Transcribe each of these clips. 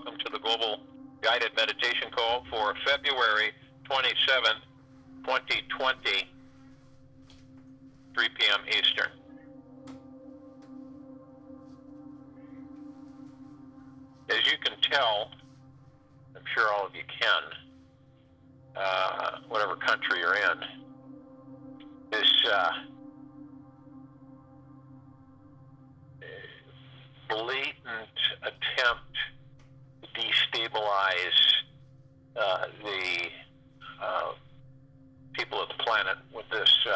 welcome to the Global Guided Meditation Call for February 27th, 2020, 3 p.m. Eastern. As you can tell, I'm sure all of you can, whatever country you're in, this blatant attempt to destabilize the people of the planet with this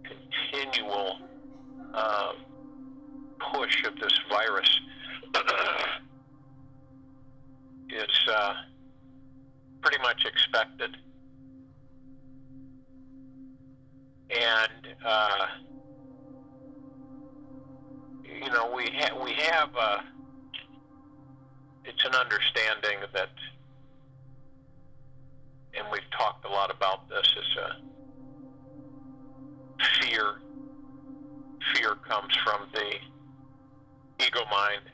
continual push of this virus is pretty much expected. And we have it's an understanding that, and we've talked a lot about this, is fear. Fear comes from the ego mind.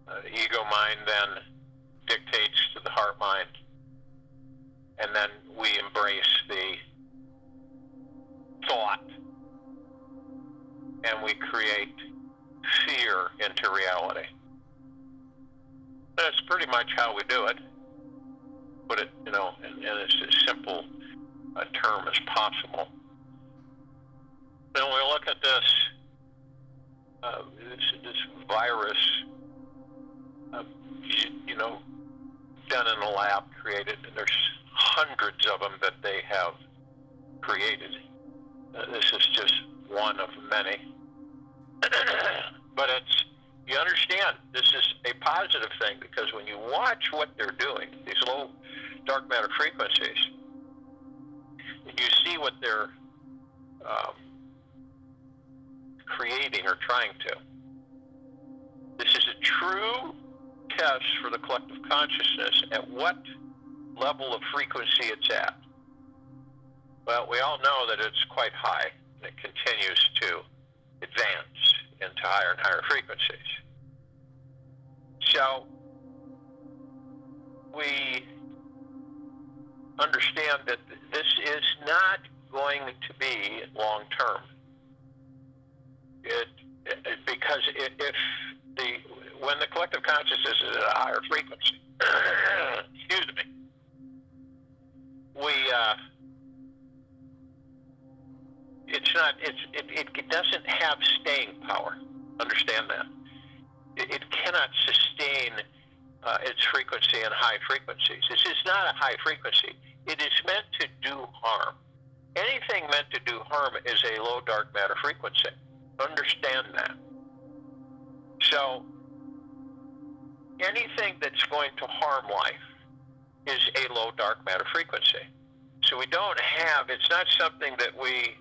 The ego mind then dictates to the heart mind, and then we embrace the thought, and we create fear into reality. That's pretty much how we do it. Put it, in as simple a term as possible. Then we look at this virus, done in a lab, created, and there's hundreds of them that they have created. This is just one of many. But you understand, this is a positive thing, because when you watch what they're doing, these low dark matter frequencies, and you see what they're creating or trying to, this is a true test for the collective consciousness at what level of frequency it's at. Well, we all know that it's quite high, and it continues to advance into higher and higher frequencies. So we understand that this is not going to be long term. Because when the collective consciousness is at a higher frequency, excuse me, it doesn't have staying power. Understand that. It cannot sustain its frequency in high frequencies. This is not a high frequency. It is meant to do harm. Anything meant to do harm is a low dark matter frequency. Understand that. So anything that's going to harm life is a low dark matter frequency. So we don't have, it's not something that we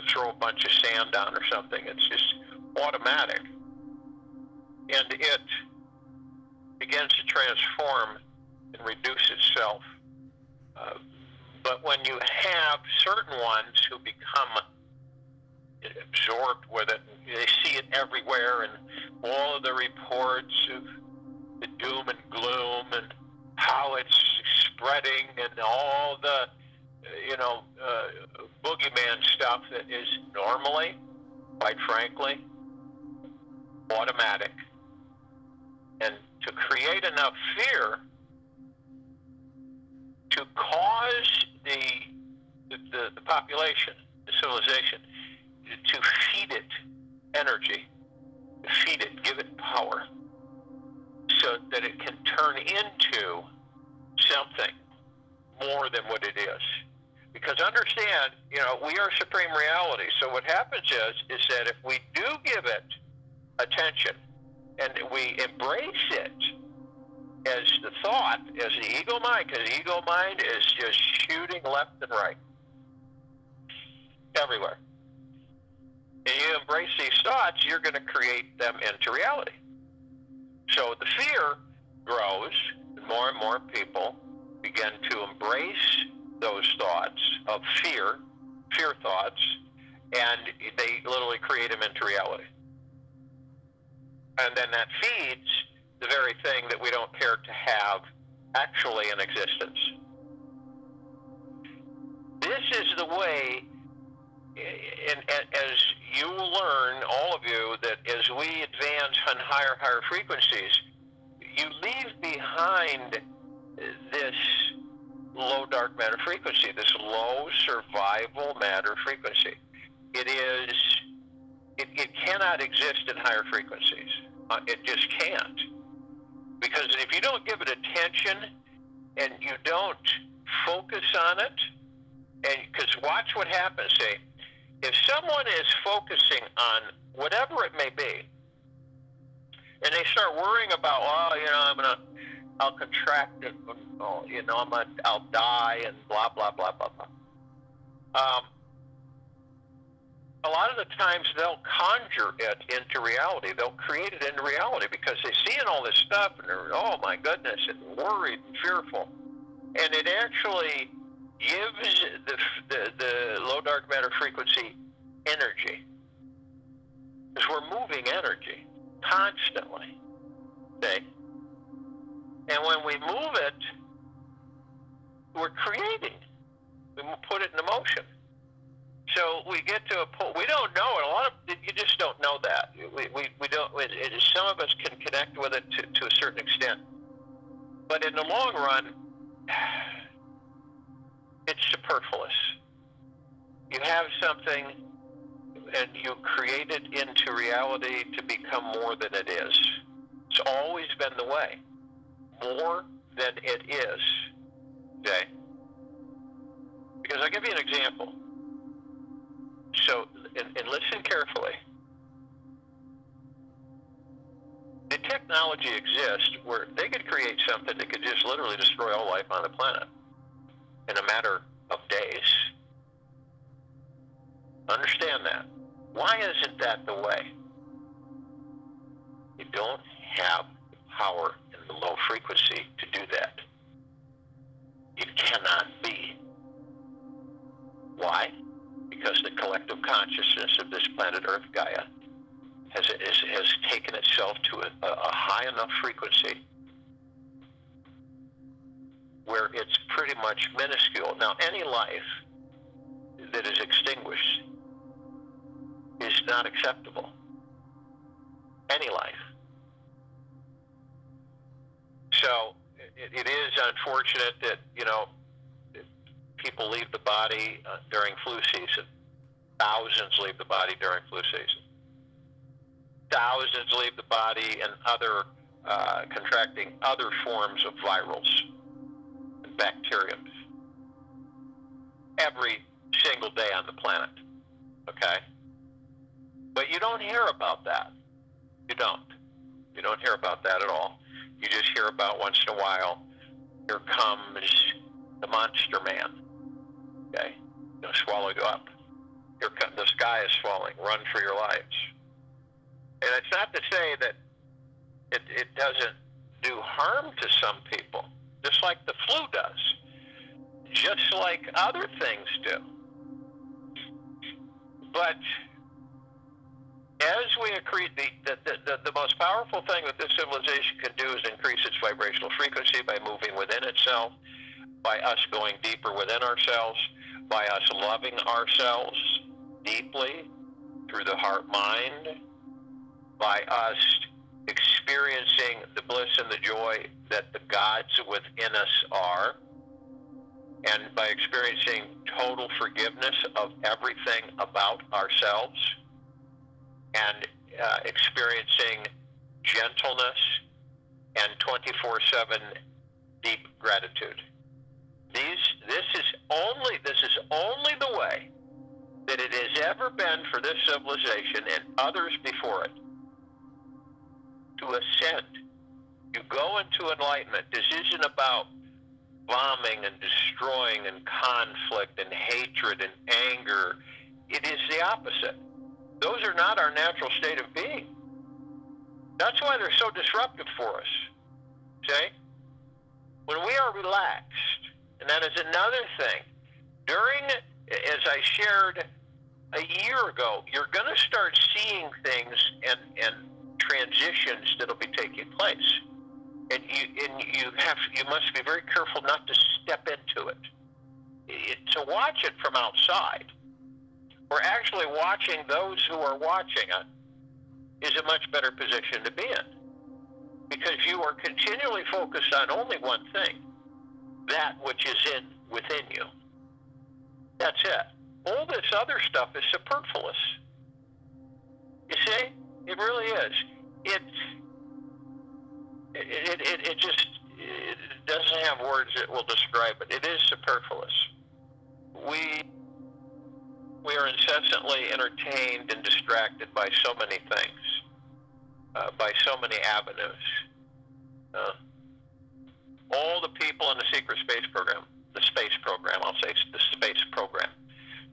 throw a bunch of sand on or something. It's just automatic. And it begins to transform and reduce itself. But when you have certain ones who become absorbed with it, they see it everywhere, and all of the reports of the doom and gloom and how it's spreading and all the boogeyman stuff that is normally, quite frankly, automatic. And to create enough fear to cause the population, the civilization, to feed it energy, feed it, give it power, so that it can turn into something more than what it is. Because understand, we are supreme reality. So what happens is that if we do give it attention and we embrace it as the thought, as the ego mind, because the ego mind is just shooting left and right, everywhere. And you embrace these thoughts, you're going to create them into reality. So the fear grows, and more people begin to embrace those thoughts of fear thoughts, and they literally create them into reality. And then that feeds the very thing that we don't care to have actually in existence. This is the way, and as you will learn, all of you, that as we advance on higher frequencies, you leave behind this low dark matter frequency, this low survival matter frequency. It cannot exist in higher frequencies. It just can't. Because if you don't give it attention and you don't focus on it, and because watch what happens, say, if someone is focusing on whatever it may be, and they start worrying about, I'll contract it, I'll die, and blah, blah, blah, blah, blah. A lot of the times they'll conjure it into reality. They'll create it into reality because they see all this stuff and they're, oh my goodness, and worried and fearful. And it actually gives the low dark matter frequency energy. Because we're moving energy constantly. Okay? And when we move it, we're creating. We put it in motion. So we get to a point, we don't know it. You just don't know that. We don't, some of us can connect with it to a certain extent. But in the long run, it's superfluous. You have something and you create it into reality to become more than it is. It's always been the way. More than it is. Okay? Because I'll give you an example. So, and listen carefully. The technology exists where they could create something that could just literally destroy all life on the planet in a matter of days. Understand that. Why isn't that the way? You don't have the power in the low frequency to do that. You cannot be. Why? Because the collective consciousness of this planet Earth, Gaia, has taken itself to a high enough frequency where it's pretty much minuscule. Now, any life that is extinguished is not acceptable. Any life. So, it is unfortunate that, people leave the body during flu season. Thousands leave the body during flu season. Thousands leave the body and contracting other forms of virals and bacteriums every single day on the planet. Okay? But you don't hear about that. You don't. You don't hear about that at all. You just hear about once in a while, here comes the monster man. Okay? They'll swallow you up. Here comes, the sky is falling. Run for your lives. And it's not to say that it doesn't do harm to some people, just like the flu does, just like other things do. But as we accrete, the most powerful thing that this civilization can do is increase its vibrational frequency by moving within itself, by us going deeper within ourselves, by us loving ourselves deeply through the heart-mind, by us experiencing the bliss and the joy that the gods within us are, and by experiencing total forgiveness of everything about ourselves, and experiencing gentleness and 24/7 deep gratitude. This is only the way that it has ever been for this civilization and others before it to ascend. You go into enlightenment. This isn't about bombing and destroying and conflict and hatred and anger. It is the opposite. Those are not our natural state of being. That's why they're so disruptive for us. Okay? When we are relaxed, and that is another thing, as I shared a year ago, you're going to start seeing things and transitions that'll be taking place. And you must be very careful not to step into it. To watch it from outside, or actually watching those who are watching it, is a much better position to be in, because you are continually focused on only one thing, that which is within you. That's it. All this other stuff is superfluous. You see, it really is. It doesn't have words that will describe it. It is superfluous. We are incessantly entertained and distracted by so many things, by so many avenues. All the people in the secret space program, the space program, I'll say the space program.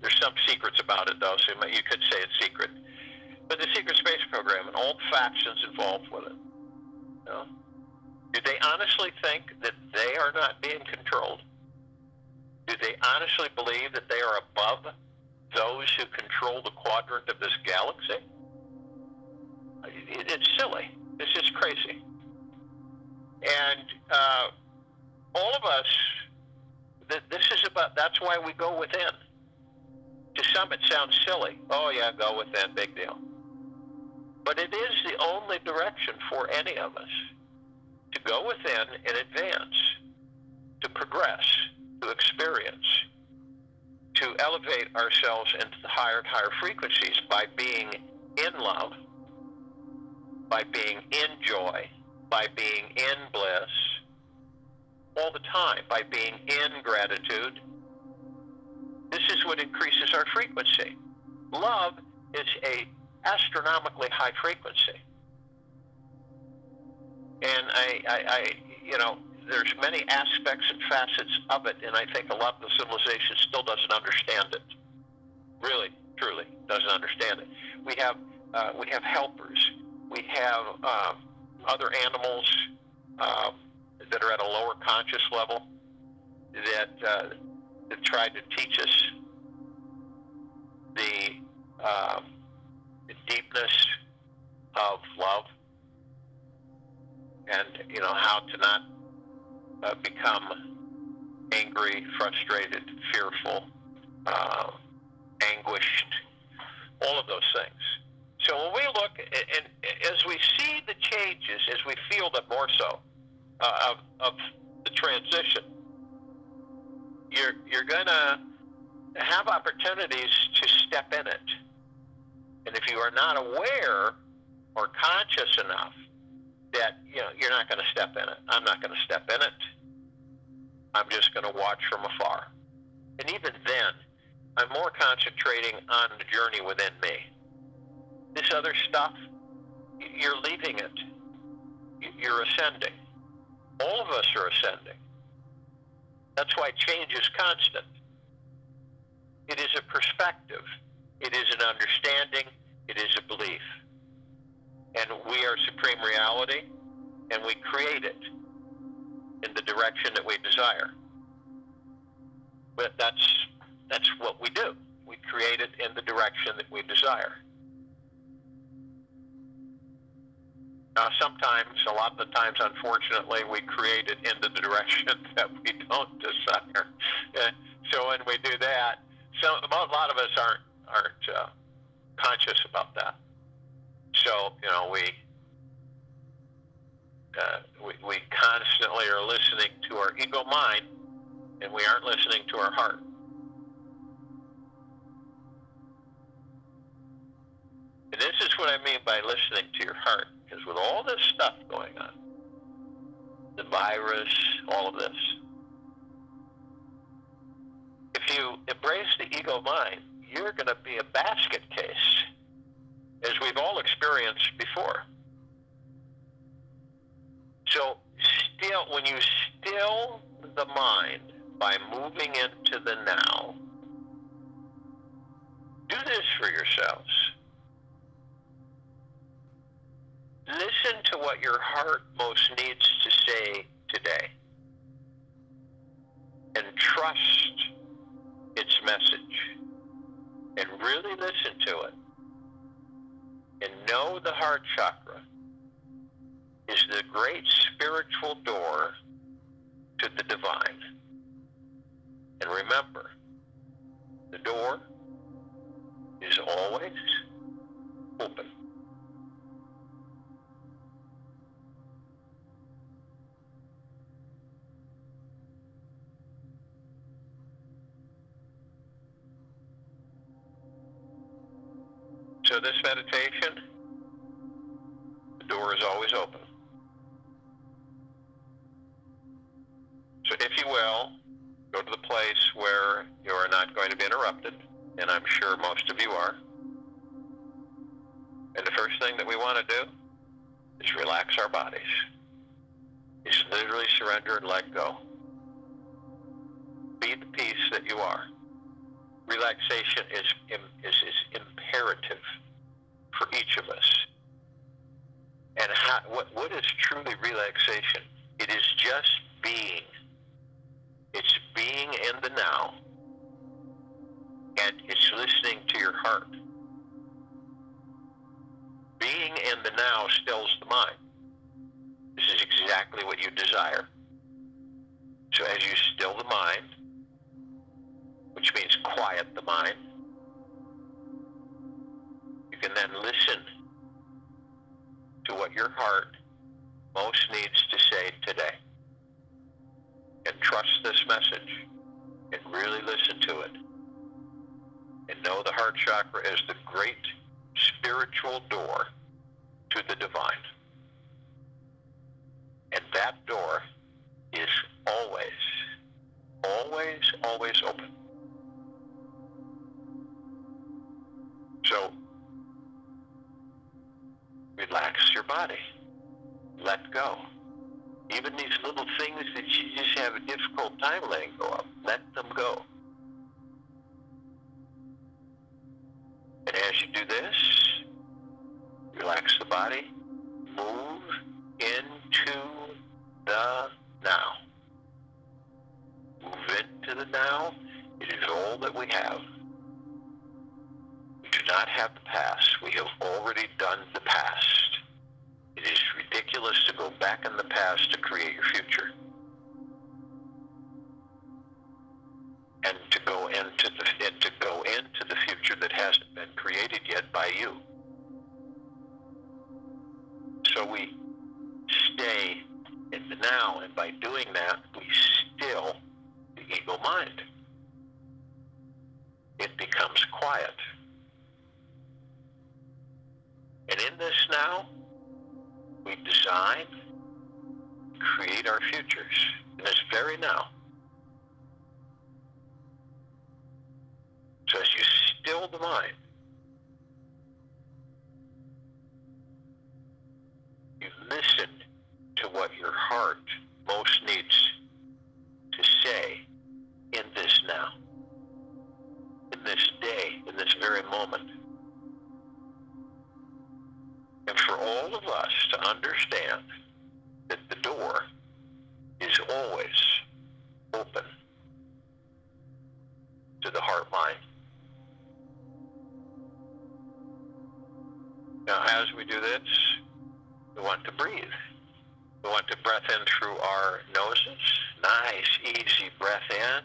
There's some secrets about it, though, so you could say it's secret. But the secret space program and all the factions involved with it, do they honestly think that they are not being controlled? Do they honestly believe that they are above those who control the quadrant of this galaxy? It's silly. It's just crazy. And all of us, that's why we go within. To some it sounds silly. Oh yeah, go within, big deal. But it is the only direction for any of us. To go within and advance, to progress, to experience, to elevate ourselves into the higher and higher frequencies by being in love, by being in joy, by being in bliss, all the time, by being in gratitude. This is what increases our frequency. Love is a astronomically high frequency. And there's many aspects and facets of it, and I think a lot of the civilization still doesn't understand it. Really, truly doesn't understand it. We have helpers. We have other animals that are at a lower conscious level that try to teach us the deepness of love, and how to not become angry, frustrated, fearful, anguished, all of those things. So when we look, and as we see the changes, as we feel them more so of the transition, you're going to have opportunities to step in it. And if you are not aware or conscious enough that you're not going to step in it, I'm not going to step in it, I'm just going to watch from afar. And even then, I'm more concentrating on the journey within me. This other stuff, you're leaving it. You're ascending. All of us are ascending. That's why change is constant. It is a perspective. It is an understanding. It is a belief. And we are supreme reality, and we create it in the direction that we desire. But that's what we do. We create it in the direction that we desire. Now, a lot of the times, unfortunately, we create it into the direction that we don't desire. So when we do that, a lot of us aren't conscious about that. So we constantly are listening to our ego mind, and we aren't listening to our heart. And this is what I mean by listening to your heart, because with all this stuff going on, the virus, all of this, if you embrace the ego mind, you're going to be a basket case, as we've all experienced before. So when you still the mind by moving into the now, do this for yourselves. Listen to what your heart most needs to say today, and trust its message, and really listen to it, and know the heart chakra, is the great spiritual door to the divine. And remember, the door is always open. So this meditation, the door is always open. So if you will, go to the place where you are not going to be interrupted, and I'm sure most of you are. And the first thing that we want to do is relax our bodies. Is literally surrender and let go. Be the peace that you are. Relaxation is imperative for each of us. And what is truly relaxation? It is just being. It's being in the now. And it's listening to your heart. Being in the now stills the mind. This is exactly what you desire. So as you still the mind, which means quiet the mind, you can then listen to what your heart most needs to say today. And trust this message and really listen to it. And know the heart chakra is the great spiritual door to the divine. And that door is always, always, always open. So, relax your body. Let go. Even these little things that you just have a difficult time letting go of, let them go. And as you do this, relax the body, move into the now. Move into the now. It is all that we have. We do not have the past. We have already done the past. It is ridiculous to go back in the past to create your future. And to go into the future that hasn't been created yet by you. So we stay in the now, and by doing that, we still the ego mind. It becomes quiet. And in this now, we design, create our futures in this very now. So as you still the mind, you listen to what your heart most needs to say in this now, in this day, in this very moment. And for all of us to understand that the door is always open to the heart mind. Now, as we do this, we want to breathe. We want to breath in through our noses. Nice, easy breath in.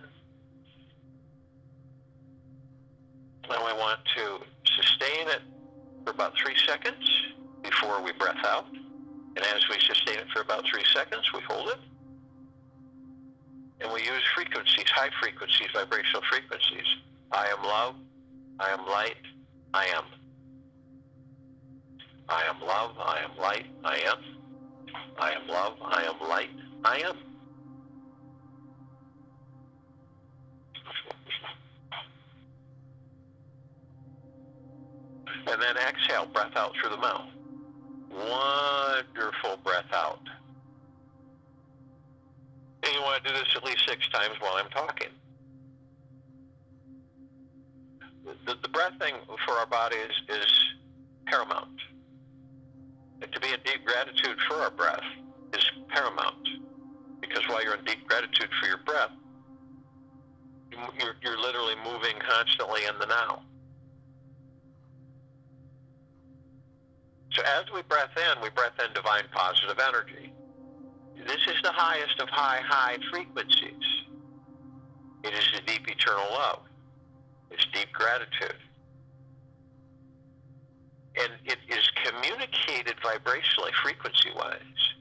And we want to sustain it for about 3 seconds before we breath out. And as we sustain it for about 3 seconds, we hold it. And we use frequencies, high frequencies, vibrational frequencies. I am love. I am light. I am. I am love. I am light. I am. I am love. I am light. I am. And then exhale, breath out through the mouth. Wonderful breath out. And you want to do this at least 6 times while I'm talking. The breathing for our body is paramount. And to be in deep gratitude for our breath is paramount. Because while you're in deep gratitude for your breath, you're literally moving constantly in the now. So as we breath in divine positive energy. This is the highest of high frequencies. It is the deep eternal love. It's deep gratitude. And it is communicated vibrationally, frequency-wise,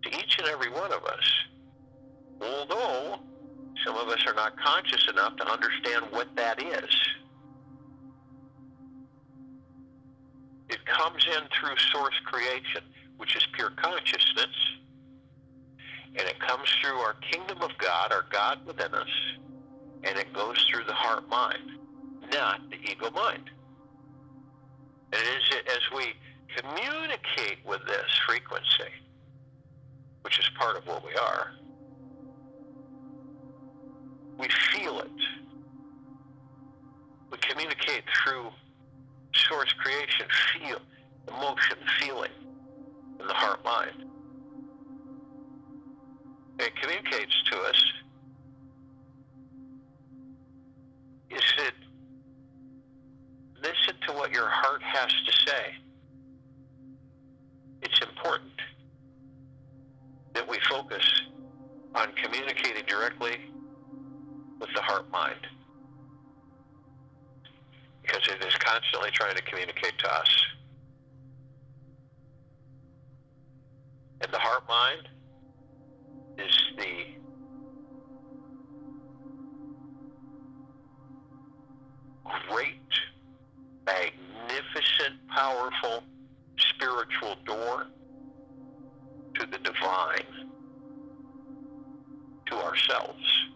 to each and every one of us. Although some of us are not conscious enough to understand what that is. It comes in through source creation, which is pure consciousness. And it comes through our kingdom of God, our God within us. And it goes through the heart mind, not the ego mind. And it is as we communicate with this frequency, which is part of what we are, we feel it. We communicate through source creation, feel, emotion, feeling in the heart mind. It communicates to us is that listen to what your heart has to say. It's important that we focus on communicating directly with the heart mind, because it is constantly trying to communicate to us. And the heart mind is the great, magnificent, powerful, spiritual door to the divine, to ourselves,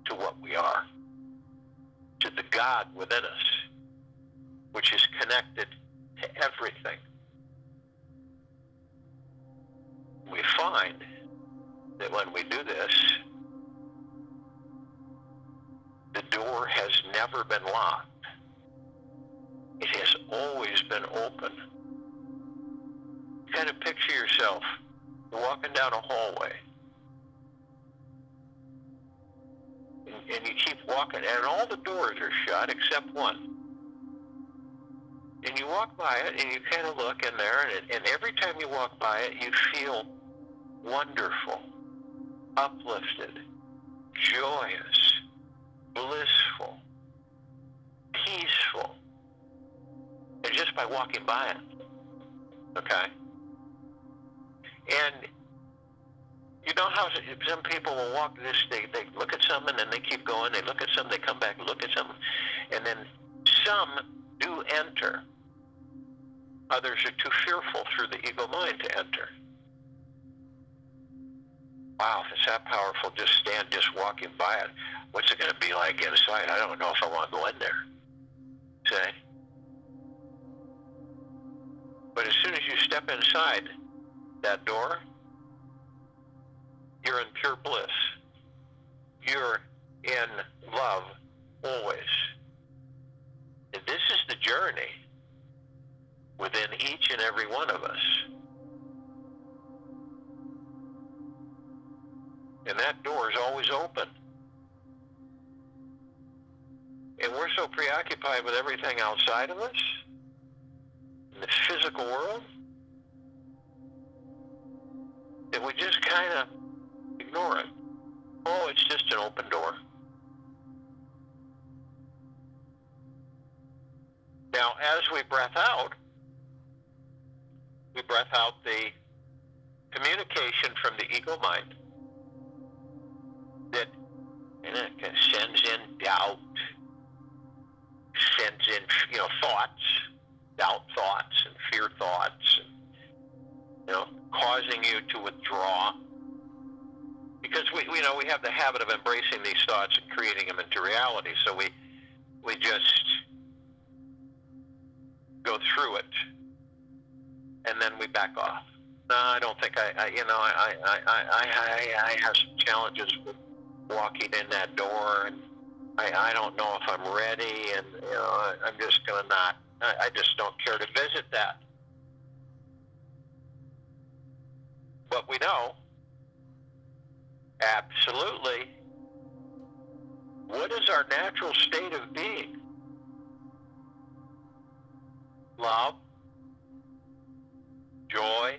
to what we are, to the God within us, which is connected to everything. We find that when we do this, the door has never been locked. It has always been open. Kind of picture yourself walking down a hallway, and you keep walking, and all the doors are shut except one. And you walk by it, and you kind of look in there, and every time you walk by it, you feel wonderful, uplifted, joyous, blissful, peaceful, and just by walking by it, okay? And you know how some people will walk this, they look at something and they keep going, they look at something, they come back, look at something, and then some do enter. Others are too fearful through the ego mind to enter. Wow, if it's that powerful, just walking by it, what's it going to be like inside? I don't know if I want to go in there. See? But as soon as you step inside that door, you're in pure bliss. You're in love always. And this is the journey within each and every one of us. And that door is always open. And we're so preoccupied with everything outside of us, in the physical world, that we just kind of ignore it. Oh, it's just an open door. Now, as we breath out the communication from the ego mind that sends in doubt, sends in, thoughts, doubt thoughts and fear thoughts, and, causing you to withdraw. Because we have the habit of embracing these thoughts and creating them into reality. So we just go through it, and then we back off. No, I don't think I have some challenges with walking in that door, and I don't know if I'm ready, and I'm just gonna not. I just don't care to visit that. But we know absolutely what is our natural state of being? Love, joy,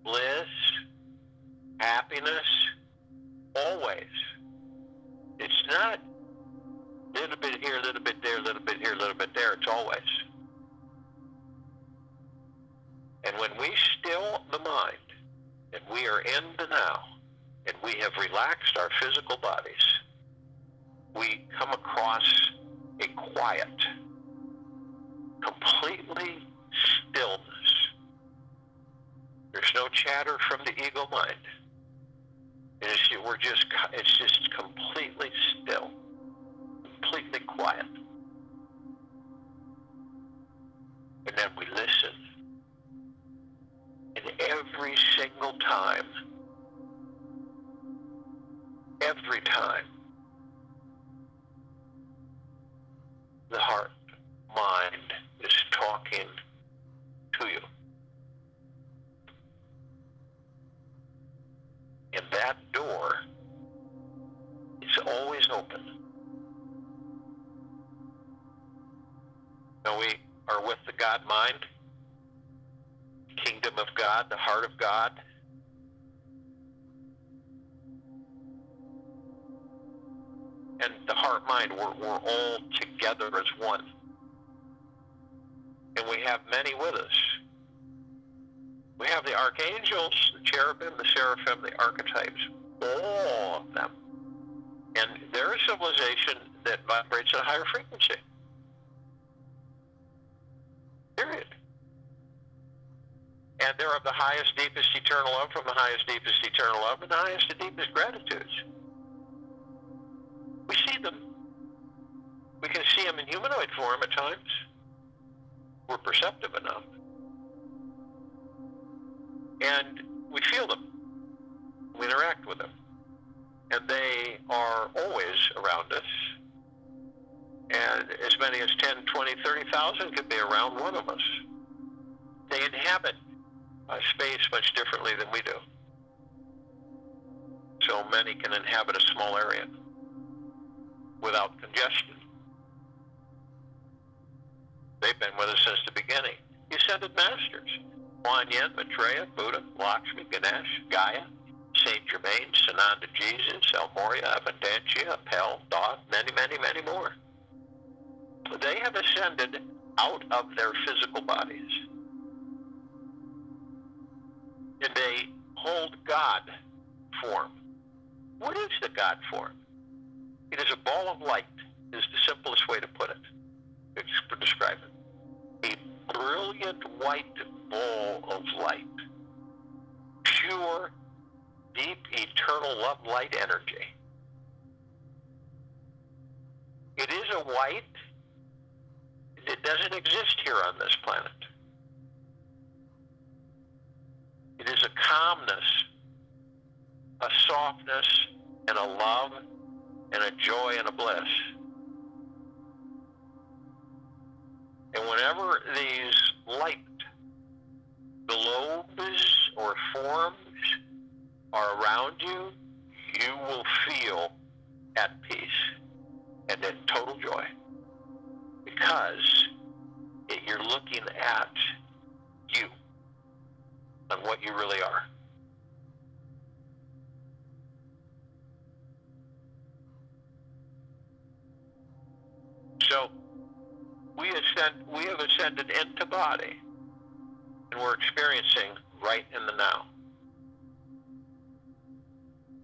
bliss, happiness, always. It's not a little bit here, a little bit there, a little bit here, a little bit there. It's always. And when we still the mind, and we are in the now, and we have relaxed our physical bodies, we come across a quiet, completely stillness. There's no chatter from the ego mind. It's just completely still, completely quiet. And then we listen. And every single time, the heart, mind is talking to you. And that door is always open. Now we are with the God mind, kingdom of God, the heart of God. And the heart mind, we're all together as one. And we have many with us. We have the archangels, the cherubim, the seraphim, the archetypes, all of them. And they're a civilization that vibrates at a higher frequency. Period. And they're of the highest, deepest, eternal love from the highest, deepest, eternal love and the highest and deepest gratitudes. We see them. We can see them in humanoid form at times. We're perceptive enough. And we feel them. We interact with them. And they are always around us. And as many as 10, 20, 30,000 could be around one of us. They inhabit space much differently than we do. So many can inhabit a small area without congestion. They've been with us since the beginning. The Ascended Masters, Kuan Yin, Maitreya, Buddha, Lakshmi, Ganesh, Gaia, Saint Germain, Sananda Jesus, El Morya, Abundantia, Appel, Dot, many, many, many more. They have ascended out of their physical bodies. And they hold God form. What is the God form? It is a ball of light, is the simplest way to put it, to describe it. A brilliant white ball of light. Pure, deep, eternal love light energy. It is a white. It doesn't exist here on this planet. It is a calmness, a softness, and a love, and a joy, and a bliss. And whenever these light globes or forms are around you, you will feel at peace and in total joy. Because you're looking at you and what you really are. So we have ascended into body, and we're experiencing right in the now.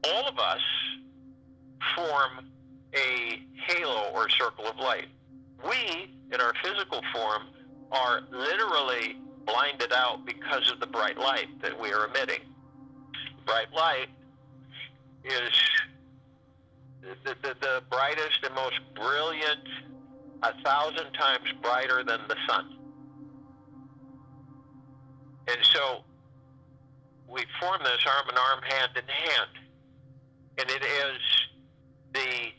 All of us form a halo or circle of light. We, in our physical form, are literally blinded out because of the bright light that we are emitting. Bright light is the brightest and most brilliant, 1,000 times brighter than the sun. And so we form this arm in arm, hand in hand. And it is the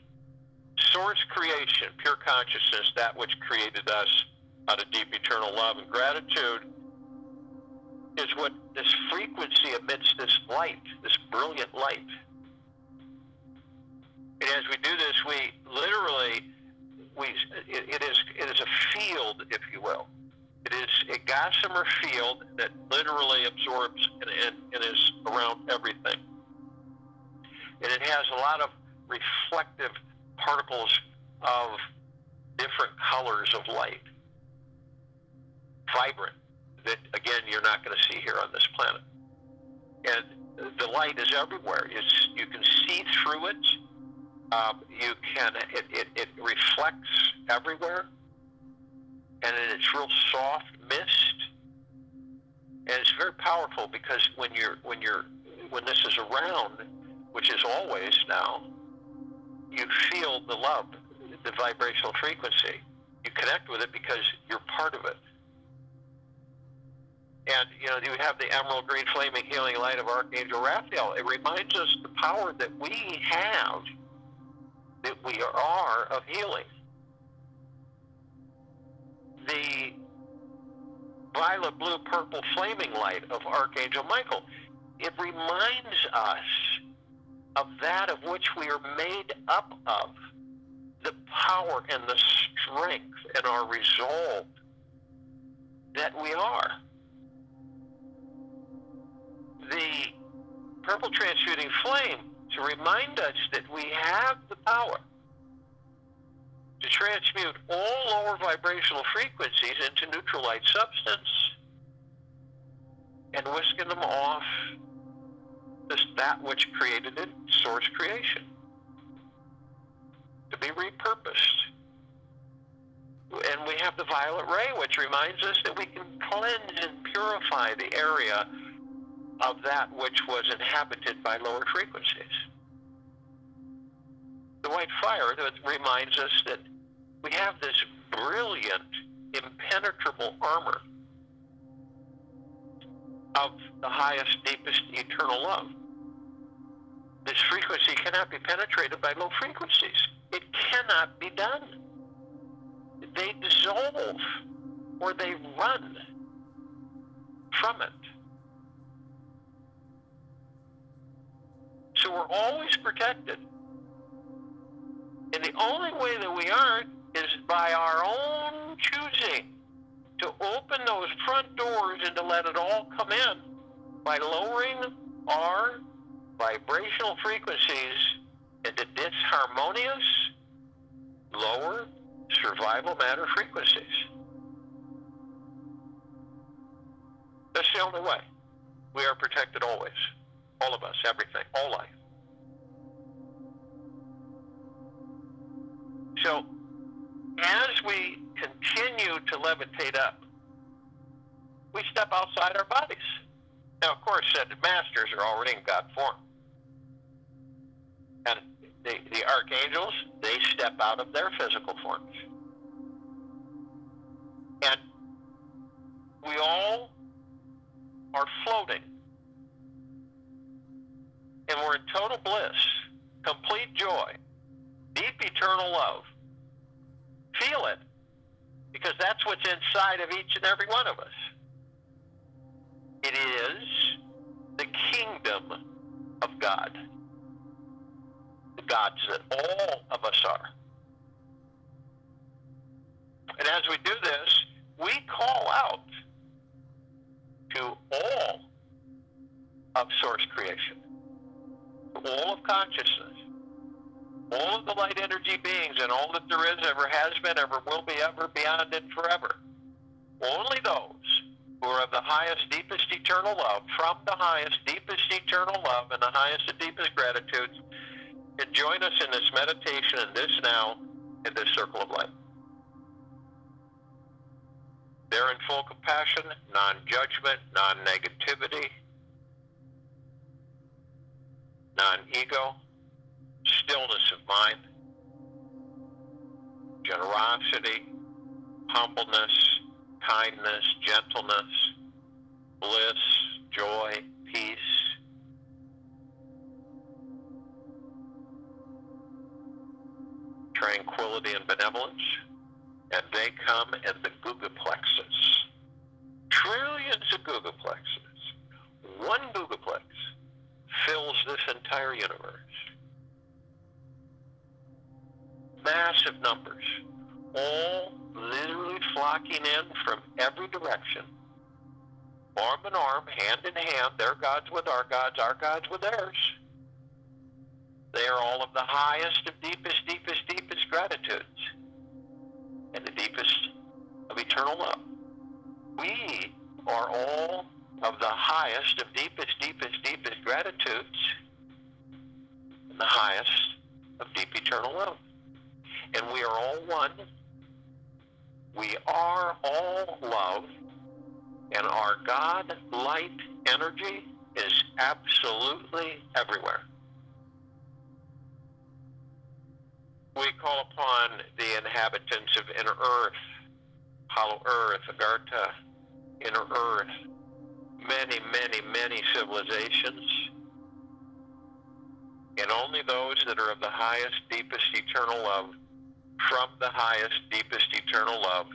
source creation, pure consciousness, that which created us out of deep eternal love and gratitude, is what this frequency emits, this light, this brilliant light. And as we do this, we literally, it is a field, if you will. It gossamer field that literally absorbs and is around everything. And it has a lot of reflective particles of different colors of light. Vibrant, that again you're not going to see here on this planet. And the light is everywhere. You can see through it. It reflects everywhere, and it's real soft mist, and it's very powerful because when this is around, which is always now, you feel the love, the vibrational frequency. You connect with it because you're part of it. And, you have the emerald green flaming healing light of Archangel Raphael. It reminds us the power that we have, that we are of healing. The violet, blue, purple flaming light of Archangel Michael. It reminds us of that of which we are made up of, the power and the strength and our resolve that we are. The purple transmuting flame to remind us that we have the power to transmute all lower vibrational frequencies into neutral light substance and whisking them off that which created it, source creation, to be repurposed. And we have the violet ray, which reminds us that we can cleanse and purify the area of that which was inhabited by lower frequencies. The white fire that reminds us that we have this brilliant, impenetrable armor of the highest, deepest, eternal love. This frequency cannot be penetrated by low frequencies. It cannot be done. They dissolve or they run from it. So we're always protected. And the only way that we aren't is by our own choosing to open those front doors and to let it all come in by lowering our vibrational frequencies into disharmonious, lower survival matter frequencies. That's the only way. We are protected always. All of us, everything, all life. So, as we continue to levitate up, we step outside our bodies. Now, of course, the masters are already in God form. And the archangels, they step out of their physical forms. And we all are floating. And we're in total bliss, complete joy, deep eternal love. Feel it, because that's what's inside of each and every one of us. It is the kingdom of God, the gods that all of us are. And as we do this, we call out to all of source creation, all of consciousness, all of the light energy beings, and all that there is, ever has been, ever will be, ever, beyond, and forever. Only those who are of the highest, deepest, eternal love, from the highest, deepest, eternal love, and the highest and deepest gratitude, can join us in this meditation, in this now, in this circle of light. They're in full compassion, non-judgment, non-negativity, non-ego, stillness of mind, generosity, humbleness, kindness, gentleness, bliss, joy, peace. Tranquility and benevolence. And they come in the gugaplexes. Trillions of gugaplexes. One gugaplex fills this entire universe. numbers, all literally flocking in from every direction arm in arm, hand in hand, their gods with our gods with theirs. They are all of the highest of deepest, deepest, deepest gratitudes and the deepest of eternal love. We are all of the highest of deepest, deepest, deepest gratitudes and the highest of deep eternal love. And we are all one. We are all love, and our God light energy is absolutely everywhere. We call upon the inhabitants of inner earth, hollow earth, Agartha, inner earth, many, many, many civilizations, and only those that are of the highest, deepest, eternal love, from the highest, deepest, eternal love,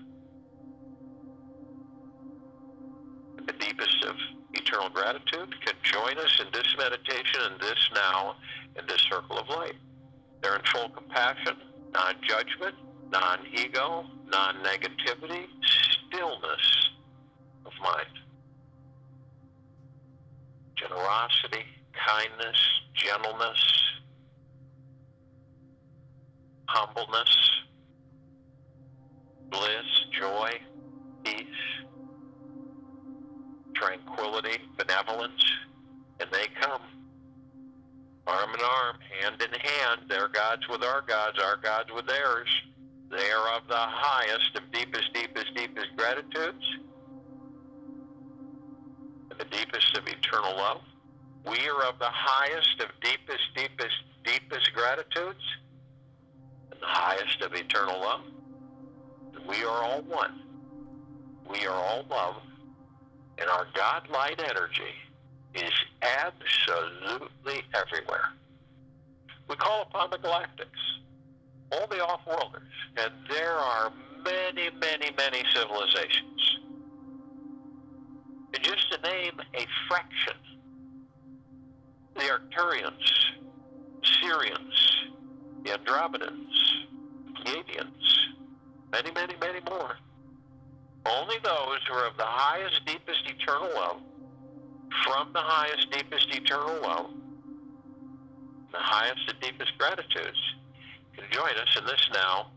the deepest of eternal gratitude, can join us in this meditation, in this now, in this circle of light. They're in full compassion, non-judgment, non-ego, non-negativity, stillness of mind. Generosity, kindness, gentleness, humbleness, bliss, joy, peace, tranquility, benevolence, and they come arm in arm, hand in hand, their gods with our gods with theirs. They are of the highest of deepest, deepest, deepest gratitudes and the deepest of eternal love. We are of the highest of deepest, deepest, deepest gratitudes and the highest of eternal love. And we are all one. We are all love, and our God light energy is absolutely everywhere. We call upon the galactics, all the off-worlders, and there are many, many, many civilizations. And just to name a fraction, the Arcturians, Syrians, the Andromedans, Pleiadians, many, many, many more. Only those who are of the highest, deepest, eternal love, from the highest, deepest, eternal love, the highest and deepest gratitudes, can join us in this now,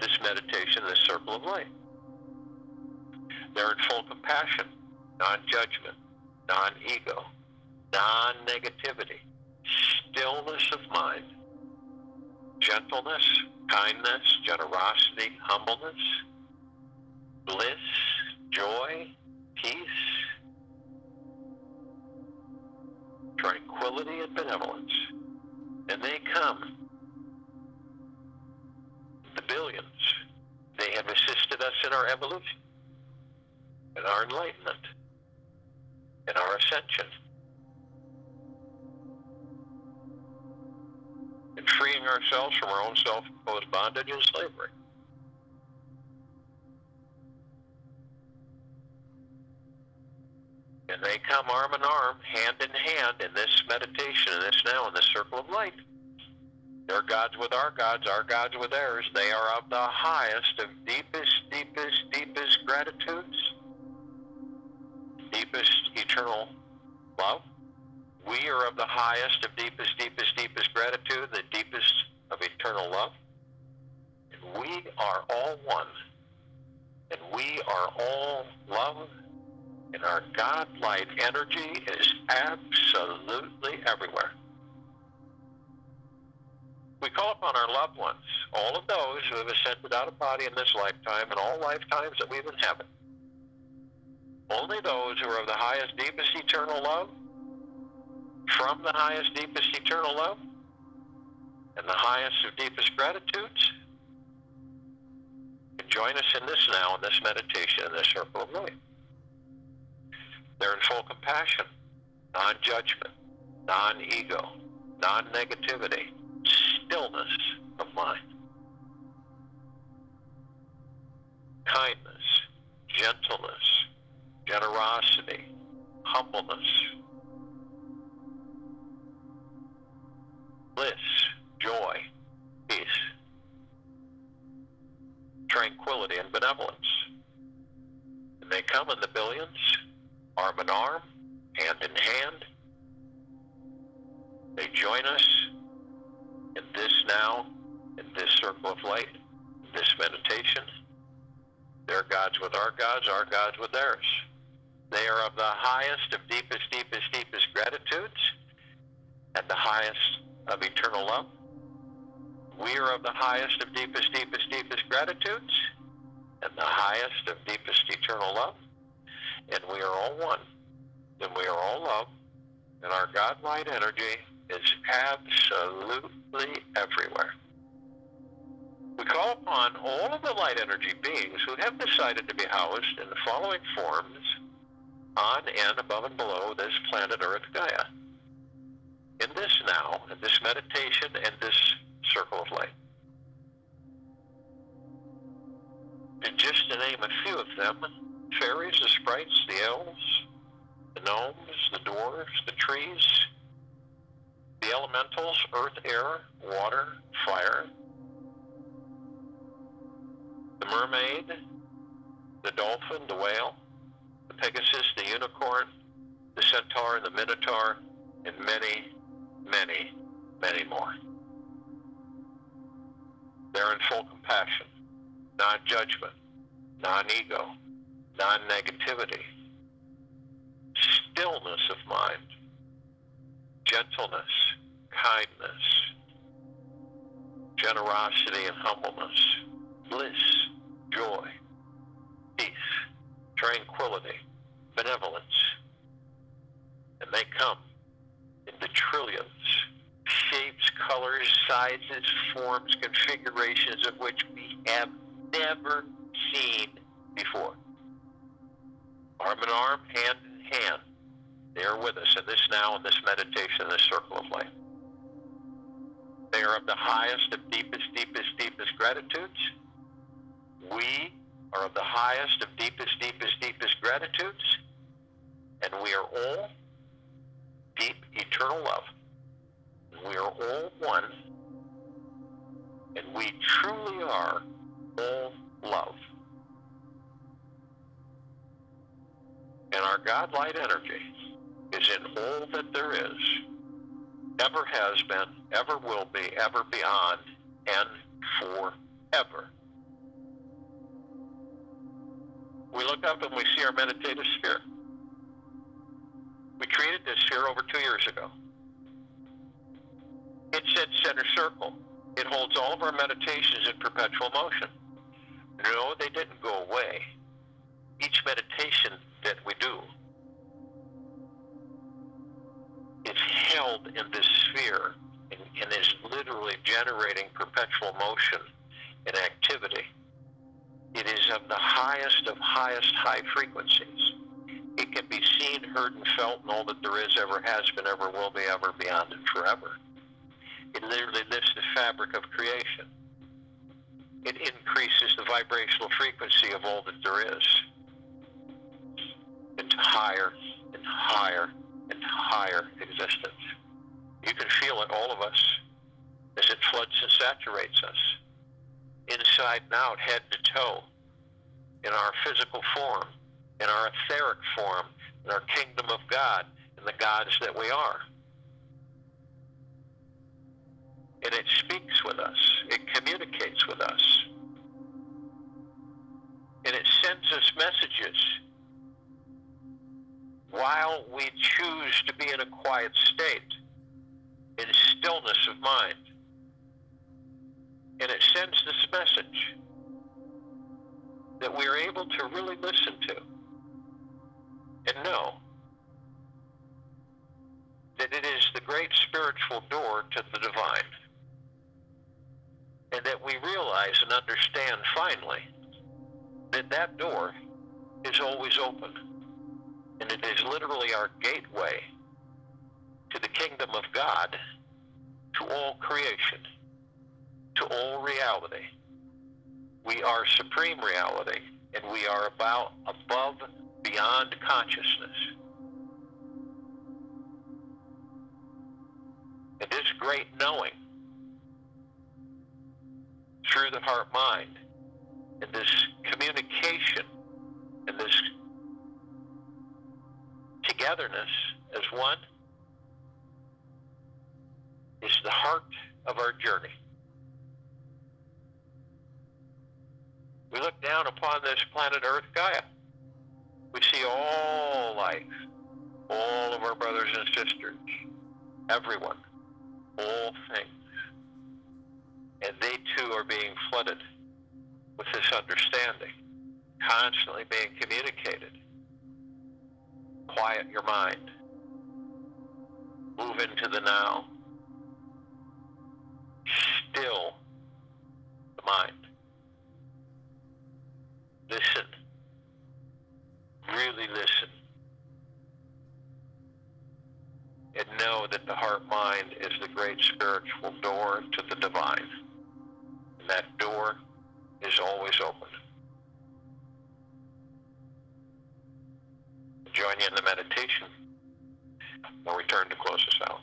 this meditation, this circle of light. They're in full compassion, non-judgment, non-ego, non-negativity, stillness of mind, gentleness, kindness, generosity, humbleness, bliss, joy, peace, tranquility, and benevolence. And they come, the billions. They have assisted us in our evolution, in our enlightenment, in our ascension, in freeing ourselves from our own self-imposed bondage and slavery. And they come arm in arm, hand in hand, in this meditation, in this now, in this circle of light. Their gods with our gods with theirs. They are of the highest of deepest, deepest, deepest gratitudes, deepest eternal love. We are of the highest of deepest, deepest, deepest gratitude, the deepest of eternal love. And we are all one. And we are all love. And our God light energy is absolutely everywhere. We call upon our loved ones, all of those who have ascended out of body in this lifetime and all lifetimes that we've inhabited. Only those who are of the highest, deepest, eternal love, from the highest, deepest, eternal love, and the highest of deepest gratitudes, can join us in this now, in this meditation, in this circle of light. They're in full compassion, non-judgment, non-ego, non-negativity, stillness of mind, kindness, gentleness, generosity, humbleness, bliss, joy, peace, tranquility, and benevolence. And they come in the billions, arm in arm, hand in hand. They join us in this now, in this circle of light, this meditation. Their gods with our gods with theirs. They are of the highest of deepest, deepest, deepest gratitudes and the highest of eternal love. We are of the highest of deepest, deepest, deepest gratitudes and the highest of deepest eternal love. And we are all one. And we are all love. And our God light energy is absolutely everywhere. We call upon all of the light energy beings who have decided to be housed in the following forms on and above and below this planet Earth Gaia. In this now, in this meditation, in this circle of light. And just to name a few of them, fairies, the sprites, the elves, the gnomes, the dwarves, the trees, the elementals, earth, air, water, fire, the mermaid, the dolphin, the whale, the pegasus, the unicorn, the centaur, the minotaur, and many, many, many more. They're in full compassion, non-judgment, non-ego, non-negativity, stillness of mind, gentleness, kindness, generosity and humbleness, bliss, joy, peace, tranquility, benevolence. And they come in the trillions, shapes, colors, sizes, forms, configurations of which we have never seen before. Arm in arm, hand in hand, they are with us in this now, in this meditation, in this circle of light. They are of the highest of deepest, deepest, deepest gratitudes. We are of the highest of deepest, deepest, deepest gratitudes. And we are all deep, eternal love. And we are all one. And we truly are all love. And our God light energy is in all that there is, ever has been, ever will be, ever beyond, and forever. We look up and we see our meditative sphere. We created this sphere over 2 years ago. It's at center circle. It holds all of our meditations in perpetual motion. No, they didn't go away. Each meditation that we do is held in this sphere and is literally generating perpetual motion and activity. It is of the highest of highest high frequencies. It can be seen, heard, and felt in all that there is, ever has been, ever will be, ever beyond, and forever. It literally lifts the fabric of creation. It increases the vibrational frequency of all that there is into higher and higher and higher existence. You can feel it, all of us, as it floods and saturates us, inside and out, head to toe, in our physical form, in our etheric form, in our kingdom of God, in the gods that we are. And it speaks with us. It communicates with us. And it sends us messages while we choose to be in a quiet state, in stillness of mind. And it sends this message that we are able to really listen to and know that it is the great spiritual door to the divine. And that we realize and understand finally that that door is always open. And it is literally our gateway to the kingdom of God, to all creation, to all reality. We are supreme reality, and we are above, beyond consciousness. And this great knowing through the heart-mind, and this communication, and this togetherness as one is the heart of our journey. We look down upon this planet Earth, Gaia. We see all life, all of our brothers and sisters, everyone, all things. And they too are being flooded with this understanding, constantly being communicated. Quiet your mind. Move into the now. Still the mind. Listen. Really listen. And know that the heart-mind is the great spiritual door to the divine. And that door is always open. Join you in the meditation. We'll return to close us out.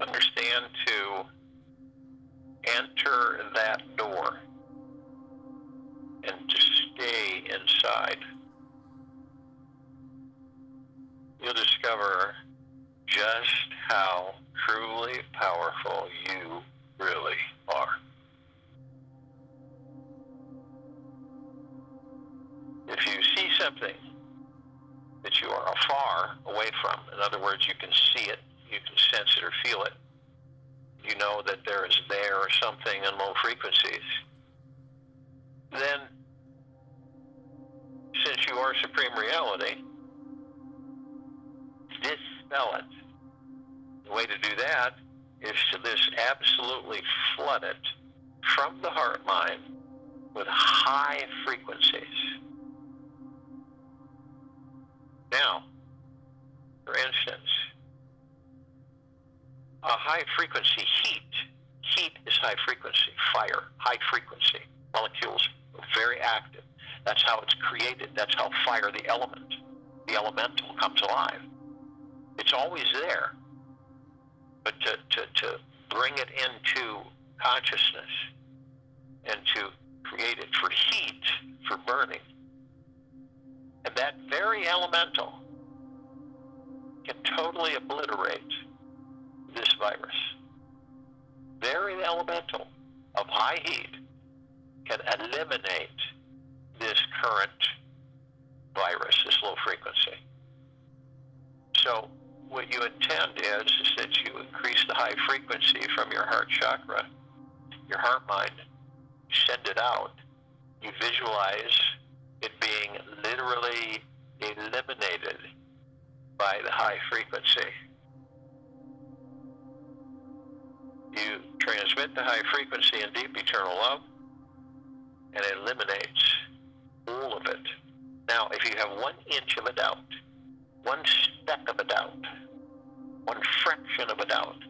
Understand to enter that door and to stay inside. You'll discover just how truly powerful you really are. If you see something that you are far away from, in other words, you can see it, you can sense it or feel it, you know that there is there or something in low frequencies, then since you are supreme reality, dispel it. The way to do that is to just absolutely flood it from the heart mind with high frequencies. Now, for instance, a high frequency heat is high frequency, fire, high frequency, molecules are very active. That's how it's created. That's how fire, the elemental comes alive. It's always there. But to bring it into consciousness and to create it for heat, for burning, and that very elemental can totally obliterate this virus. Very elemental of high heat can eliminate this current virus, this low frequency. So what you intend is that you increase the high frequency from your heart chakra, your heart mind, you send it out, you visualize it being literally eliminated by the high frequency. You transmit the high frequency in deep eternal love, and it eliminates all of it. Now, if you have 1 inch of a doubt, 1 speck of a doubt, 1 fraction of a doubt,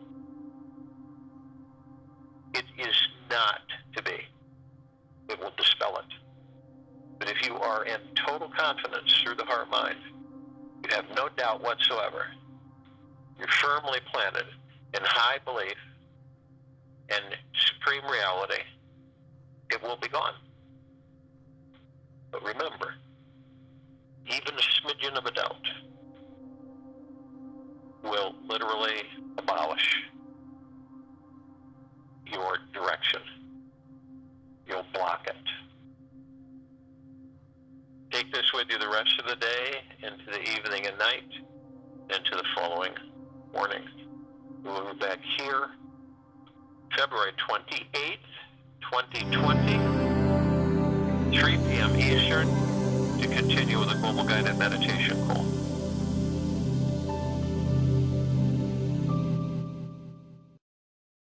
it is not to be. It will dispel it. But if you are in total confidence through the heart mind, you have no doubt whatsoever, you're firmly planted in high belief and supreme reality, it will be gone. But remember, even a smidgen of a doubt will literally abolish your direction. You'll block it. Take this with you the rest of the day, into the evening and night, and to the following morning. We'll be back here February 28th, 2020, 3 p.m. Eastern, to continue with a global guided meditation.